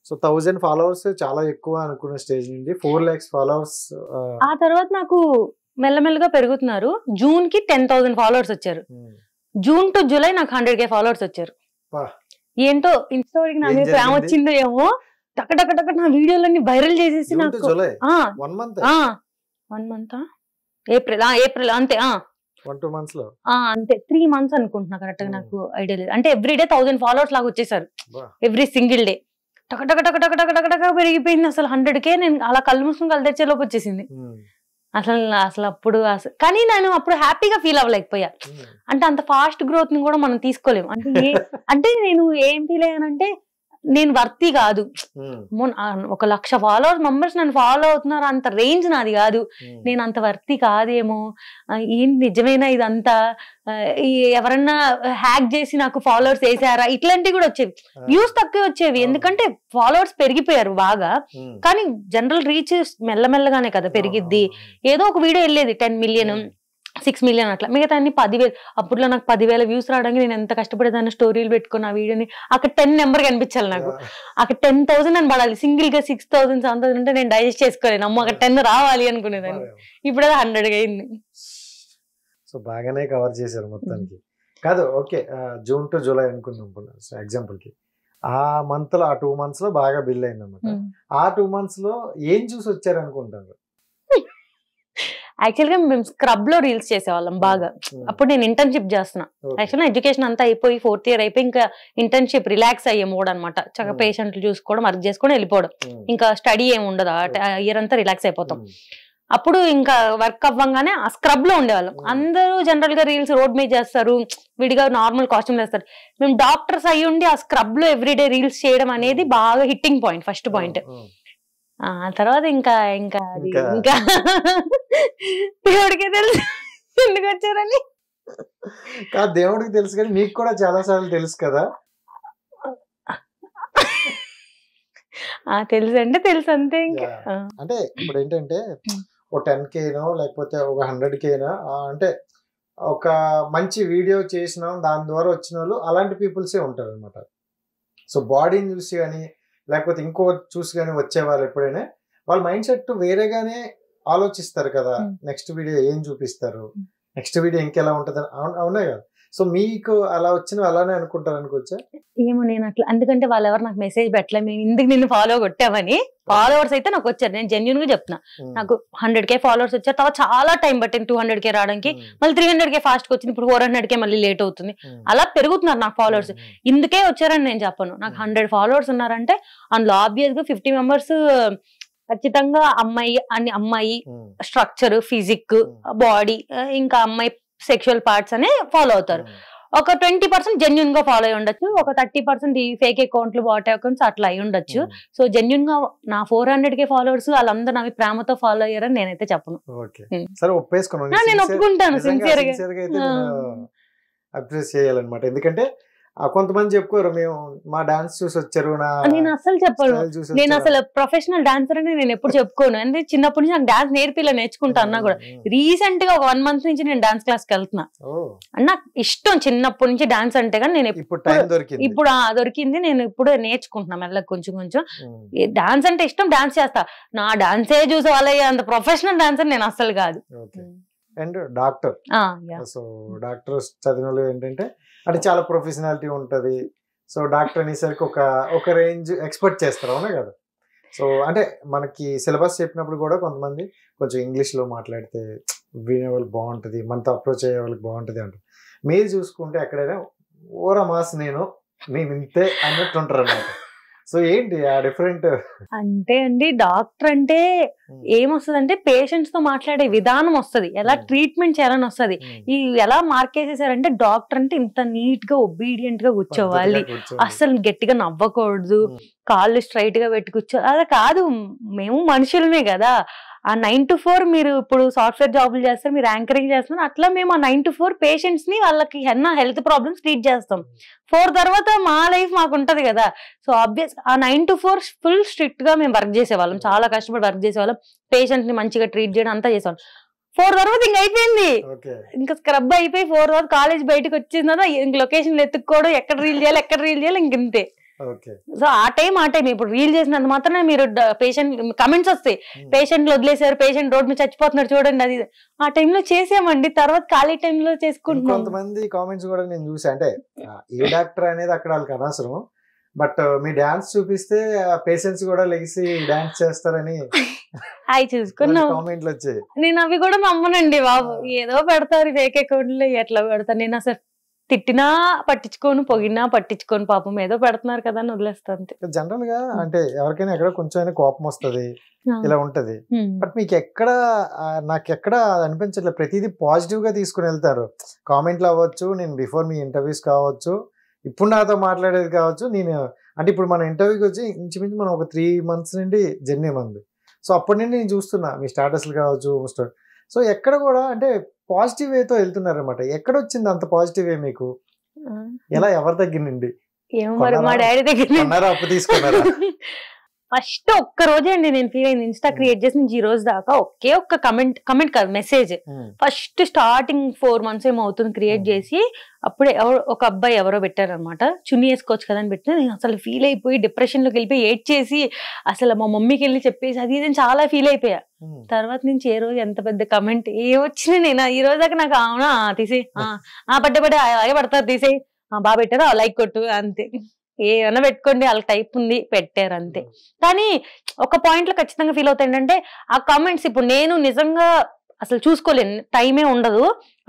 So 1000 followers చాలా ఎక్కువ అనుకున్న స్టేజ్ నుండి 4 lakhs ఫాలోవర్స్. ఆ తర్వాత నాకు మెల్లమెల్లగా పెరుగుతున్నారు. జూన్ కి 10,000 ఫాలోవర్స్ వచ్చారు. జూన్ టు జూలై నాకు 100K ఫాలోవర్స్ వచ్చారు. ఏంటో ఇన్స్టాకి నా మీద ప్రేమ వచ్చిందో ఏమో, టక నా వీడియోలన్నీ వైరల్ చేసేసి నాకు 1 month ఏప్రిల్ అంతే 1-2 months లో అంతే 3 months అనుకుంటున్నా కరెక్ట్ గా, నాకు ఐడియా లేదు. అంటే ఎవ్రీడే 1000 ఫాలోవర్స్ లాగా వచ్చేసారు ఎవ్రీ సింగిల్ డే. టక పెరిగిపోయింది అసలు 100K. నేను అలా కళ్ళు మూసుకుని కళ్ళు తెచ్చే లోపు వచ్చేసింది అసలు అప్పుడు. కానీ నేను అప్పుడు హ్యాపీగా ఫీల్ అవ్వలేకపోయా. అంటే అంత ఫాస్ట్ గ్రోత్ ని కూడా మనం తీసుకోలేము. అంటే నేను ఏం ఫీల్ అయ్యానంటే నేను వర్తి కాదు. 1,00,000 ఫాలోవర్స్ మెంబర్స్ నన్ను ఫాలో అవుతున్నారు, అంత రేంజ్ నాది కాదు, నేను అంత వర్తి కాదేమో, ఏంటి నిజమేనా ఇదంతా, ఎవరన్నా హ్యాక్ చేసి నాకు ఫాలోవర్స్ వేసారా, ఇట్లాంటివి కూడా వచ్చేవి. వ్యూస్ తక్కువ వచ్చేవి ఎందుకంటే ఫాలోవర్స్ పెరిగిపోయారు బాగా, కానీ జనరల్ రీచ్ మెల్లమెల్లగానే కదా పెరిగిద్ది. ఏదో ఒక వీడియో వెళ్ళేది 10 million 6 million అట్లా, మిగతా అన్ని 10,000. అప్పట్లో నాకు 10,000 వ్యూస్ రావడానికి నేను ఎంత కష్టపడేదాన్ని, స్టోరీలు పెట్టుకున్న ఆ వీడియోని అక్కడ 10 నెంబర్ కనిపించాలి నాకు, అక్కడ 10,000 అని పడాలి. సింగిల్ గా 6,000 7,000 అంటే నేను డైజెస్ట్ చేసుకోలేను, అమ్మ అక్కడ 10 రావాలి అనుకునేదాన్ని. ఇప్పుడు అది 100 అయింది. సో బాగానే కవర్ చేశారు మొత్తానికి. కాదు ఓకే, జూన్ టు జూలై అనుకుందాం ఎగ్జాంపుల్ కి. ఆ మంత్ లో ఆ 2 months లో బాగా బిల్ అయింది అనమాట. ఆ 2 months లో ఏం చూసి వచ్చారు అనుకుంటారు? యాక్చువల్ గా మేము స్క్రబ్ లో రీల్స్ చేసేవాళ్ళం బాగా. అప్పుడు నేను ఇంటర్న్షిప్ చేస్తున్నా. యాక్చువల్గా ఎడ్యుకేషన్ అంతా అయిపోయి 4th year అయిపోయి ఇంకా ఇంటర్న్షిప్ రిలాక్స్ అయ్యే మూడ్ అనమాట. చక్కగా పేషెంట్లు చూసుకోవడం, వర్క్ చేసుకోవడం, వెళ్ళిపోవడం. ఇంకా స్టడీ ఏమి ఉండదు, ఆ ఇయర్ అంతా రిలాక్స్ అయిపోతాం. అప్పుడు ఇంకా వర్క్ అవ్వగానే ఆ స్క్రబ్ లో ఉండేవాళ్ళం. అందరూ జనరల్ గా రీల్స్ రోడ్ మీద చేస్తారు, విడిగా నార్మల్ కాస్ట్యూమ్ వేస్తారు. మేము డాక్టర్స్ అయ్యి ఉండి ఆ స్క్రబ్ లో ఎవ్రీడే రీల్స్ చేయడం అనేది బాగా హిట్టింగ్ పాయింట్, ఫస్ట్ పాయింట్. తర్వాత ఇంకా దేవుడికే తెలుసు ఎందుకు వచ్చారని. దేవుడికి తెలుసు కానీ మీకు కూడా చాలా సార్లు తెలుసు కదా. తెలుసు అంటే తెలుసు అంతే. ఇంకా అంటే ఇప్పుడు ఏంటంటే ఒక 10K లేకపోతే ఒక 100K అంటే ఒక మంచి వీడియో చేసినాం దాని ద్వారా వచ్చిన వాళ్ళు అలాంటి పీపుల్సే ఉంటారు అనమాట. సో బాడీని చూసి కానీ లేకపోతే ఇంకో చూసి కానీ వచ్చేవాళ్ళు ఎప్పుడైనా వాళ్ళ మైండ్ సెట్ వేరేగానే ఆలోచిస్తారు కదా. నెక్స్ట్ వీడియో ఏం చూపిస్తారు, నెక్స్ట్ వీడియో ఇంకెలా ఉంటుంది అవునా కదా. సో మీకు అలా వచ్చిన అలానే అనుకుంటారు అనుకోవచ్చా? ఏమో నేను అట్లా, ఎందుకంటే వాళ్ళు ఎవరు నాకు మెసేజ్ పెట్టలే మేము ఇందుకు నిన్ను ఫాలో కొట్టామని. ఫాలోవర్స్ అయితే నాకు వచ్చారు, నేను జెన్యూన్ గా చెప్తున్నా. నాకు 100K ఫాలోవర్స్ వచ్చారు. తర్వాత చాలా టైం పట్టింది 200K రావడానికి, మళ్ళీ 300K ఫాస్ట్ గా వచ్చింది, ఇప్పుడు 400K మళ్ళీ లేట్ అవుతుంది. అలా పెరుగుతున్నారు నాకు ఫాలోవర్స్. ఇందుకే వచ్చారని నేను చెప్పను. నాకు 100 ఫాలోవర్స్ ఉన్నారంటే అందులో ఆబ్వియస్ గా 50 members ఖచ్చితంగా అమ్మాయి స్ట్రక్చర్, ఫిజిక్, బాడీ, ఇంకా అమ్మాయి సెక్షువల్ పార్ట్స్ అనే ఫాలో అవుతారు. ఒక 20% జెన్యున్ గా ఫాలో అయి ఉండొచ్చు, ఒక 30% ఫేక్ అకౌంట్లు, బాట్ అకౌంట్స్ అట్లా అయి ఉండొచ్చు. సో జెన్యున్ గా నా 400K ఫాలోవర్స్ వాళ్ళందరూ నాకు ప్రేమతో ఫాలో అయ్యారని నేనైతే చెప్పను. నేను ఒప్పుకుంటాను సిన్సియర్ గా అప్రిషియేట్ చేయాలన్నమాట. ఎందుకంటే కొంతమంది చెప్పుకోరు మేము మా డాన్స్ చూసి వచ్చారు, నేను అసలు చెప్పను. నేను అసలు ప్రొఫెషనల్ డాన్సర్ అని నేను ఎప్పుడు చెప్పుకోను. అంటే చిన్నప్పటి నుంచి నాకు డాన్స్ నేర్పిలా అన్నా కూడా రీసెంట్ గా ఒక 1 month నుంచి నేను డాన్స్ క్లాస్ కి వెళ్తున్నా. నాకు ఇష్టం చిన్నప్పటి నుంచి డాన్స్ అంటే, కానీ నేను ఇప్పుడు దొరికింది, నేను ఇప్పుడు నేర్చుకుంటున్నా మెల్లగా కొంచెం కొంచెం. డాన్స్ అంటే ఇష్టం, డాన్స్ చేస్తా. నా డాన్సే చూసే వాళ్ళ అంత ప్రొఫెషనల్ డాన్సర్ నేను అసలు కాదు. అండ్ డాక్టర్, సో డాక్టర్ చదివిన వాళ్ళు ఏంటంటే అంటే చాలా ప్రొఫెషనాలిటీ ఉంటుంది. సో డాక్టర్ అనేసరికి ఒక రేంజ్ ఎక్స్పెక్ట్ చేస్తారు, అవునా కదా. సో అంటే మనకి సిలబస్ చెప్పినప్పుడు కూడా కొంతమంది కొంచెం ఇంగ్లీష్లో మాట్లాడితే వినే వాళ్ళు బాగుంటుంది, మనతో అప్రోచ్ అయ్యే వాళ్ళకి బాగుంటుంది అంటారు. మీరు చూసుకుంటే ఎక్కడైనా ఓరా మాస్ నేను ఇంతే అన్నట్టు ఉంటారు అన్నమాట. సో ఏంటి ఆ డిఫరెంట్ అంటే అండి, డాక్టర్ అంటే ఏమొస్తుంది అంటే పేషెంట్స్ తో మాట్లాడే విధానం వస్తుంది, ఎలా ట్రీట్మెంట్ చేయాలని వస్తుంది. ఈ ఎలా మార్కేసేసారంటే డాక్టర్ అంటే ఇంత నీట్ గా ఒబీడియంట్ గా కూర్చోవాలి, అసలు గట్టిగా నవ్వకూడదు, కాళ్ళు స్ట్రైట్ గా పెట్టి కూర్చోవాలి. అలా కాదు, మేము మనుషులమే కదా. ఆ 9 to 4 మీరు ఇప్పుడు సాఫ్ట్వేర్ జాబులు చేస్తారు, మీరు యాంకరింగ్ చేస్తున్నారు, అట్లా మేము ఆ 9 to 4 పేషెంట్స్ ని వాళ్ళకి హెల్త్ ప్రాబ్లమ్స్ ట్రీట్ చేస్తాం. 4 తర్వాత మా లైఫ్ మాకు ఉంటది కదా. సో ఆబ్వియస్ ఆ 9 to 4 ఫుల్ స్ట్రిక్ట్ గా మేము వర్క్ చేసేవాళ్ళం, చాలా కష్టపడి వర్క్ చేసేవాళ్ళం, పేషెంట్ ని మంచిగా ట్రీట్ చేయడం అంతా చేసేవాళ్ళం. 4 తర్వాత ఇంక అయిపోయింది, ఇంకా స్క్రబ్ అయిపోయి 4 తర్వాత కాలేజ్ బయటకు వచ్చిందా ఇంక లొకేషన్లు ఎత్తుక్కోవడం, ఎక్కడ రీల్ చేయాలి ఇంక ఇంతే. సో ఆ టైం ఇప్పుడు రీల్ చేసినంత మాత్రం మీరు పేషెంట్ కమెంట్స్ వస్తాయి, పేషెంట్లు వదిలేసారు, పేషెంట్ రోడ్ మీద చచ్చిపోతున్నారు చూడండి, అది ఆ టైంలో చేసామండి. తర్వాత ఖాళీ టైంలో చేసుకుంటున్నాం. కొంతమంది కామెంట్స్ కూడా నేను చూసా, అంటే ఏ డాక్టర్ అనేది అక్కడ వాళ్ళకి అనవసరం, బట్ మీ డాన్స్ చూపిస్తే పేషెంట్స్ కూడా లెగిసి డాన్స్ చేస్తారని అవి చూసుకున్నాం కామెంట్లు వచ్చాయి. నేను అవి కూడా నమ్మనండి బాబు, ఏదో పెడతారు ఫేక్ అకౌంట్లో, ఎట్లా పెడతారు. నేను అసలు తిట్టినా పట్టించుకోను, పొగినా పట్టించుకోను, పాపం ఏదో పెడుతున్నారు కదా అని వదిలేస్తాను. జనరల్ గా అంటే ఎవరికైనా ఎక్కడ కొంచెం కోపం వస్తుంది, ఇలా ఉంటది. బట్ మీకు ఎక్కడ నాకు ఎక్కడ అనిపించట్లేదు, ప్రతిదీ పాజిటివ్ గా తీసుకుని వెళ్తారు. కామెంట్లు అవ్వచ్చు, నేను బిఫోర్ మీ ఇంటర్వ్యూస్ కావచ్చు, ఇప్పుడు నాతో మాట్లాడేది కావచ్చు. నేను అంటే ఇప్పుడు మన ఇంటర్వ్యూకి వచ్చి ఇంచుమించు మనం ఒక 3 months నుండి జర్నీ మంది. సో అప్పటి నుండి నేను చూస్తున్నా మీ స్టాటస్లు కావచ్చు. సో ఎక్కడ కూడా అంటే పాజిటివ్ వేతో వెళ్తున్నారు అనమాట. ఎక్కడ వచ్చింది అంత పాజిటివ్ వే మీకు? ఎలా, ఎవరి దగ్గర నుండి? మా డాడీ దగ్గర అప్పు తీసుకున్నారా? ఫస్ట్ ఒక్క రోజే అండి నేను ఫీల్ అయింది. ఇన్స్టా క్రియేట్ చేసి నుంచి ఈ రోజు దాకా ఒకే ఒక్క కమెంట్ కాదు, మెసేజ్. ఫస్ట్ స్టార్టింగ్ 4 months ఏమో అవుతుంది క్రియేట్ చేసి, అప్పుడే ఒక అబ్బాయి ఎవరో పెట్టారనమాట, చున్నీ వేసుకోవచ్చు కదా అని పెట్టిన. నేను అసలు ఫీల్ అయిపోయి డిప్రెషన్ లోకి వెళ్ళిపోయి ఏడ్ చేసి అసలు మా మమ్మీకి వెళ్ళి చెప్పేసి అది ఇది చాలా ఫీల్ అయిపోయా. తర్వాత నుంచి ఏ రోజు ఎంత పెద్ద కమెంట్ ఏ వచ్చినా నేను ఈ రోజు దాకా నాకు అవునా తీసి పడ్డే అలాగే పడతారు, తీసేయి, బాగా పెట్టారు లైక్ కొట్టు, అంతే. ఏమన్నా పెట్టుకోండి, వాళ్ళ టైప్ ఉంది పెట్టారు అంతే. కానీ ఒక పాయింట్ లో ఖచ్చితంగా ఫీల్ అవుతాయి ఏంటంటే ఆ కామెంట్స్ ఇప్పుడు నేను నిజంగా అసలు చూసుకోలేను, టైమే ఉండదు.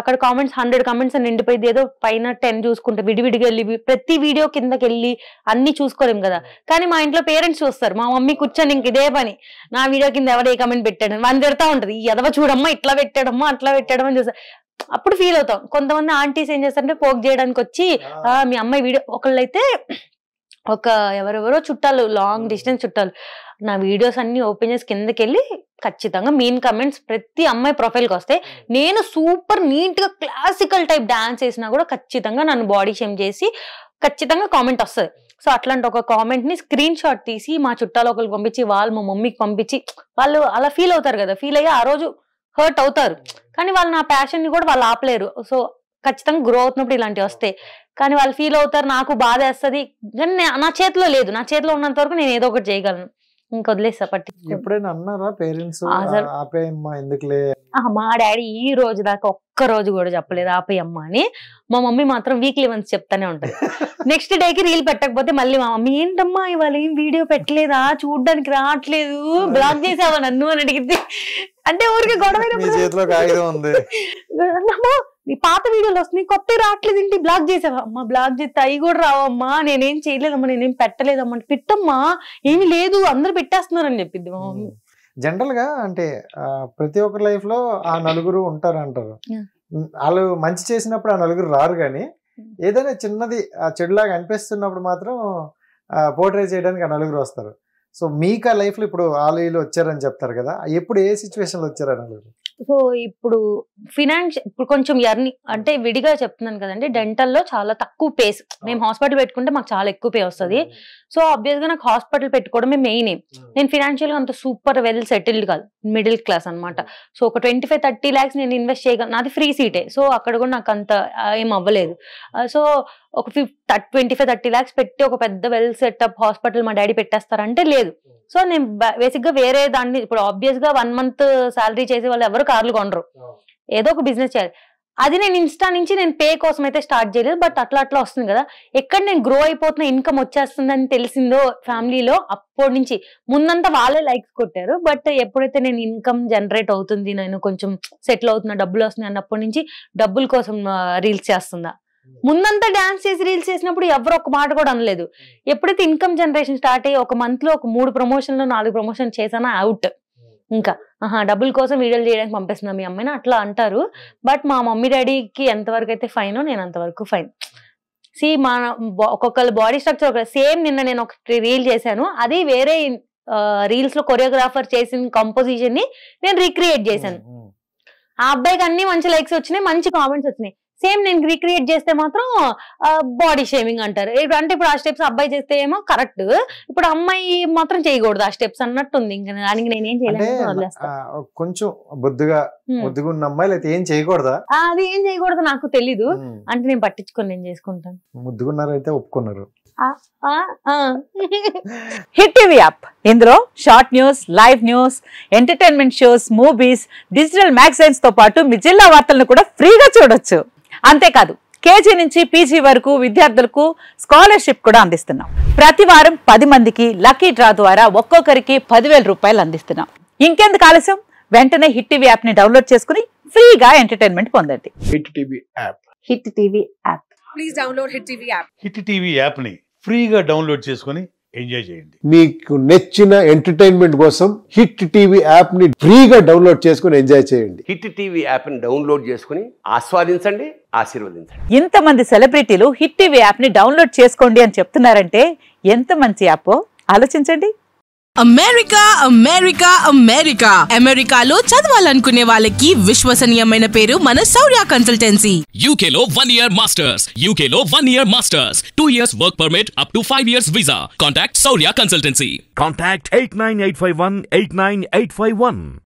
అక్కడ కామెంట్స్ 100 comments అని నిండిపోయింది, ఏదో పైన 10 చూసుకుంటే విడివిడిగా వెళ్ళి ప్రతి వీడియో కిందకి వెళ్ళి అన్ని చూసుకోలేము కదా. కానీ మా ఇంట్లో పేరెంట్స్ చూస్తారు, మా మమ్మీ కూర్చొని ఇంక ఇదే పని, నా వీడియో కింద ఎవడే కామెంట్ పెట్టాడు అని తిడతా ఉంటది, ఈ ఎదవ చూడమ్మా ఇట్లా పెట్టాడమ్మా అట్లా పెట్టాడమ్మా అని చూస్తారు. అప్పుడు ఫీల్ అవుతాం. కొంతమంది ఆంటీస్ ఏం చేస్తారంటే పోక్ చేయడానికి వచ్చి మీ అమ్మాయి వీడియో, ఒకళ్ళైతే ఒక ఎవరెవరో చుట్టాలు, లాంగ్ డిస్టెన్స్ చుట్టాలు, నా వీడియోస్ అన్ని ఓపెన్ చేసి కిందకి వెళ్ళి ఖచ్చితంగా మీన్ కమెంట్స్ ప్రతి అమ్మాయి ప్రొఫైల్కి వస్తాయి. నేను సూపర్ నీట్ గా క్లాసికల్ టైప్ డాన్స్ చేసినా కూడా ఖచ్చితంగా నన్ను బాడీ షేమ్ చేసి ఖచ్చితంగా కామెంట్ వస్తుంది. సో అట్లాంటి ఒక కామెంట్ ని స్క్రీన్ షాట్ తీసి మా చుట్టాలు ఒకరికి పంపించి, వాళ్ళు మా మమ్మీకి పంపించి, వాళ్ళు అలా ఫీల్ అవుతారు కదా, ఫీల్ అయ్యి ఆ రోజు హర్ట్ అవుతారు. కానీ వాళ్ళు నా ప్యాషన్ ని కూడా వాళ్ళు ఆపలేరు. సో ఖచ్చితంగా గ్రో అవుతున్నప్పుడు ఇలాంటివి వస్తాయి. కానీ వాళ్ళు ఫీల్ అవుతారు, నాకు బాధ వేస్తుంది. కానీ నా చేతిలో లేదు, నా చేతిలో ఉన్నంత వరకు నేను ఏదో ఒకటి చేయగలను, ఇంకా వదిలేస్తా పట్టి. ఎప్పుడైనా అన్నారా పేరెంట్స్ ఆపేయమ్మా ఎందుకులే? మా డాడీ ఈ రోజు దాకా ఒక్క రోజు కూడా చెప్పలేదు ఆపేయమ్మా అని. మా మమ్మీ మాత్రం వీక్లీ వన్స్ చెప్తానే ఉంటది. నెక్స్ట్ డేకి రీల్ పెట్టకపోతే మళ్ళీ మా మమ్మీ ఏంటమ్మా ఇవాళ ఏం వీడియో పెట్టలేదా, చూడడానికి రావట్లేదు, బ్లాక్ చేసావా నన్ను అని అడిగింది. అంటే ఊరికి గొడవ నీ పాత వీడియోలు వస్తున్నాయి, కొత్త రావట్లేదు ఏంటి, బ్లాక్ చేసావా? అమ్మా బ్లాక్ చేస్తే అవి కూడా రావమ్మా, నేనేం చేయలేదమ్మా, నేనేం పెట్టలేదమ్మా. పెట్టమ్మా, ఏమి లేదు అందరు పెట్టేస్తున్నారు అని చెప్పింది మా మమ్మీ. జనరల్ గా అంటే ప్రతి ఒక్కరి లైఫ్ లో ఆ నలుగురు ఉంటారు అంటారు. వాళ్ళు మంచి చేసినప్పుడు ఆ నలుగురు రారు, కానీ ఏదైనా చిన్నది ఆ చెడులాగా అనిపిస్తున్నప్పుడు మాత్రం పోర్ట్రే చేయడానికి ఆ నలుగురు వస్తారు. సో మీకు ఆ లైఫ్ లో ఇప్పుడు వాళ్ళు వచ్చారని చెప్తారు కదా, ఎప్పుడు ఏ సిచ్యువేషన్ లో వచ్చారు ఆ నలుగురు? సో ఇప్పుడు ఇప్పుడు కొంచెం అంటే విడిగా చెప్తున్నాను కదండి, డెంటల్ లో చాలా తక్కువ పేస్. మేము హాస్పిటల్ పెట్టుకుంటే మాకు చాలా ఎక్కువ పే వస్తుంది. సో ఆబ్వియస్ గా నాకు హాస్పిటల్ పెట్టుకోవడమే మెయిన్. నేను ఫినాన్షియల్ గా అంత సూపర్ వెల్ సెటిల్డ్ కాదు, మిడిల్ క్లాస్ అనమాట. సో ఒక 25-30 lakhs నేను ఇన్వెస్ట్ చేయగలను, నాది ఫ్రీ సీటే. సో అక్కడ కూడా నాకు అంత ఏం అవ్వలేదు. సో ఒక 25-30 lakhs పెట్టి ఒక పెద్ద వెల్ సెటప్ హాస్పిటల్ మా డాడీ పెట్టేస్తారంటే లేదు. సో నేను బేసిక్ గా వేరే దాన్ని, ఇప్పుడు ఆబ్వియస్ గా 1 month శాలరీ చేసే వాళ్ళు ఎవరు కార్లు కొనరు, ఏదో ఒక బిజినెస్ చేయాలి. అది నేను ఇన్స్టా నుంచి నేను పే కోసం అయితే స్టార్ట్ చేయలేదు, బట్ అట్లా వస్తుంది కదా. ఎక్కడ నేను గ్రో అయిపోతున్నా, ఇన్కమ్ వచ్చేస్తుందని తెలిసిందో ఫ్యామిలీలో, అప్పటి నుంచి ముందంతా వాళ్ళే లైక్స్ కొట్టారు. బట్ ఎప్పుడైతే నేను ఇన్కమ్ జనరేట్ అవుతుంది, నేను కొంచెం సెటిల్ అవుతున్నా, డబ్బులు వస్తున్నాయి అన్నప్పటి నుంచి డబ్బుల కోసం రీల్స్ చేస్తుందా. ముందంతా డాన్స్ చేసి రీల్స్ చేసినప్పుడు ఎవరు ఒక మాట కూడా అనలేదు. ఎప్పుడైతే ఇన్కమ్ జనరేషన్ స్టార్ట్ అయ్యి ఒక మంత్ లో ఒక 3 promotions 4 promotions చేశానా అవుట్. ఇంకా డబ్బుల కోసం వీడియోలు చేయడానికి పంపిస్తున్నా మీ అమ్మాయిని అట్లా అంటారు. బట్ మా మమ్మీ డాడీకి ఎంతవరకు అయితే ఫైనో నేను అంతవరకు ఫైన్. ఒక్కొక్కళ్ళ బాడీ స్ట్రక్చర్ సేమ్. నిన్న నేను ఒక రీల్ చేశాను, అది వేరే రీల్స్ లో కొరియోగ్రాఫర్ చేసిన కంపోజిషన్ ని నేను రీక్రియేట్ చేశాను. ఆ అబ్బాయికి అన్ని మంచి లైక్స్ వచ్చినాయి, మంచి కామెంట్స్ వచ్చినాయి. సేమ్ నేను రీక్రియేట్ చేస్తే మాత్రం బాడీ షేమింగ్ అంటారు. అంటే ఇప్పుడు ఆ స్టెప్స్ అబ్బాయి చేస్తే ఏమో కరెక్ట్, ఇప్పుడు అమ్మాయి మాత్రం చేయకూడదు ఆ స్టెప్స్ అన్నట్టుంది. ఇంకా దానికి నేనేం చేయలేదు. కొంచెం బొద్దుగా ఉన్న అమ్మాయిలు అయితే ఏం చేయకూడదా? అది ఏం చేయకూడదు నాకు తెలీదు, అంటే నేను పట్టించుకొని నేను చేసుకుంటాను. ముద్దుగున్నారు అయితే ఒప్పుకున్నారు. హిట్ టీవీ యాప్ ఇందులో short news, live news, entertainment shows, movies, digital magazines తో పాటు మీ జిల్లా వార్తలను కూడా ఫ్రీగా చూడొచ్చు. అంతేకాదు కేజీ నుంచి పీజీ వరకు విద్యార్థులకు స్కాలర్షిప్ కూడా అందిస్తున్నాం. ప్రతి వారం 10 మందికి లక్కీ డ్రా ద్వారా ఒక్కొక్కరికి 10,000 రూపాయలు అందిస్తున్నాం. ఇంకెందుకు ఆలస్యం, వెంటనే హిట్ టీవీ యాప్ ని డౌన్లోడ్ చేసుకుని ఫ్రీగా ఎంటర్టైన్మెంట్ పొందండి. Hit TV app. Hit TV app. Please download hit TV app. Hit TV app ని ఫ్రీగా డౌన్లోడ్ చేసుకుని ఎంజాయ్ చేయండి. మీకు నచ్చిన ఎంటర్టైన్మెంట్ కోసం హిట్ టీవీ యాప్ ని ఫ్రీగా డౌన్లోడ్ చేసుకుని ఎంజాయ్ చేయండి. హిట్ టీవీ యాప్ ని డౌన్లోడ్ చేసుకుని ఆస్వాదించండి, ఆశీర్వదించండి. ఇంతమంది సెలబ్రిటీలు హిట్ టీవీ యాప్ ని డౌన్లోడ్ చేసుకోండి అని చెప్తున్నారంటే ఎంత మంచి యాప్ ఆలోచించండి. అమెరికా అమెరికా అమెరికా అమెరికాలో చదవాలనుకునే వాళ్ళకి విశ్వసనీయమైన పేరు మన శౌర్య కన్సల్టెన్సీ. UK లో 1 year masters, UK లో 1 year masters, 2 years work permit up to 5 years visa. Contact Saurya Consultancy. Contact 89851 89851.